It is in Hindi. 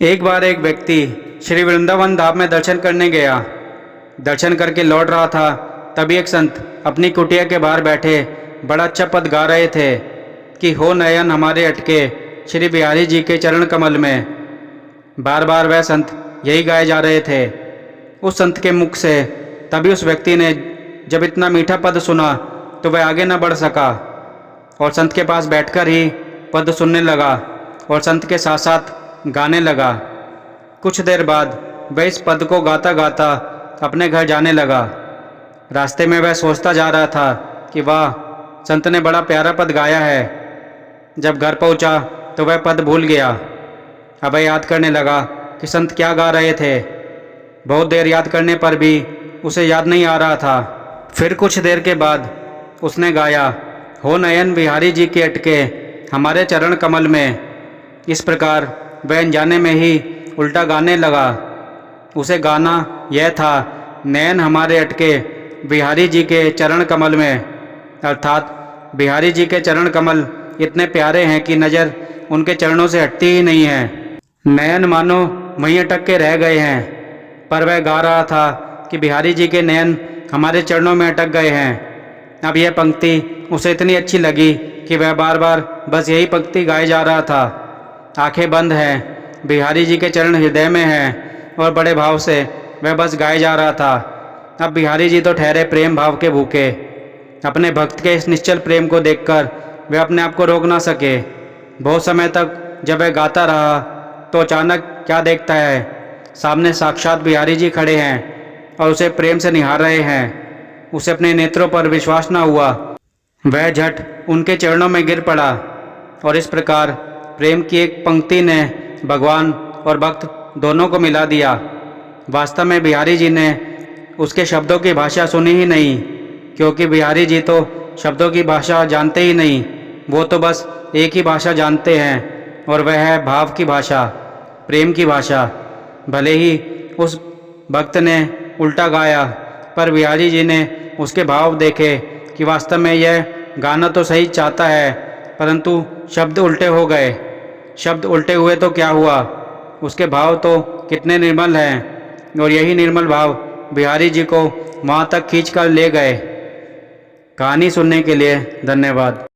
एक बार एक व्यक्ति श्री वृंदावन धाम में दर्शन करने गया। दर्शन करके लौट रहा था, तभी एक संत अपनी कुटिया के बाहर बैठे बड़ा अच्छा पद गा रहे थे कि हो नयन हमारे अटके श्री बिहारी जी के चरण कमल में। बार बार वह संत यही गाए जा रहे थे उस संत के मुख से। तभी उस व्यक्ति ने जब इतना मीठा पद सुना तो वह आगे न बढ़ सका और संत के पास बैठकर ही पद सुनने लगा और संत के साथ साथ गाने लगा। कुछ देर बाद वह इस पद को गाता गाता अपने घर जाने लगा। रास्ते में वह सोचता जा रहा था कि वाह, संत ने बड़ा प्यारा पद गाया है। जब घर पहुंचा तो वह पद भूल गया। अब वह याद करने लगा कि संत क्या गा रहे थे। बहुत देर याद करने पर भी उसे याद नहीं आ रहा था। फिर कुछ देर के बाद उसने गाया, हो नयन बिहारी जी के अटके हमारे चरण कमल में। इस प्रकार वह अनजाने में ही उल्टा गाने लगा। उसे गाना यह था, नयन हमारे अटके बिहारी जी के चरण कमल में, अर्थात बिहारी जी के चरण कमल इतने प्यारे हैं कि नज़र उनके चरणों से हटती ही नहीं है। नयन मानो वहीं अटक के रह गए हैं। पर वह गा रहा था कि बिहारी जी के नयन हमारे चरणों में अटक गए हैं। अब यह पंक्ति उसे इतनी अच्छी लगी कि वह बार बार बस यही पंक्ति गाए जा रहा था। आंखें बंद हैं, बिहारी जी के चरण हृदय में हैं और बड़े भाव से वह बस गाए जा रहा था। अब बिहारी जी तो ठहरे प्रेम भाव के भूखे। अपने भक्त के इस निश्चल प्रेम को देखकर वह अपने आप को रोक ना सके। बहुत समय तक जब वह गाता रहा तो अचानक क्या देखता है, सामने साक्षात बिहारी जी खड़े हैं और उसे प्रेम से निहार रहे हैं। उसे अपने नेत्रों पर विश्वास न हुआ। वह झट उनके चरणों में गिर पड़ा और इस प्रकार प्रेम की एक पंक्ति ने भगवान और भक्त दोनों को मिला दिया। वास्तव में बिहारी जी ने उसके शब्दों की भाषा सुनी ही नहीं, क्योंकि बिहारी जी तो शब्दों की भाषा जानते ही नहीं। वो तो बस एक ही भाषा जानते हैं और वह है भाव की भाषा, प्रेम की भाषा। भले ही उस भक्त ने उल्टा गाया, पर बिहारी जी ने उसके भाव देखे कि वास्तव में यह गाना तो सही चाहता है, परंतु शब्द उल्टे हो गए। शब्द उल्टे हुए तो क्या हुआ, उसके भाव तो कितने निर्मल हैं और यही निर्मल भाव बिहारी जी को वहाँ तक खींच कर ले गए। कहानी सुनने के लिए धन्यवाद।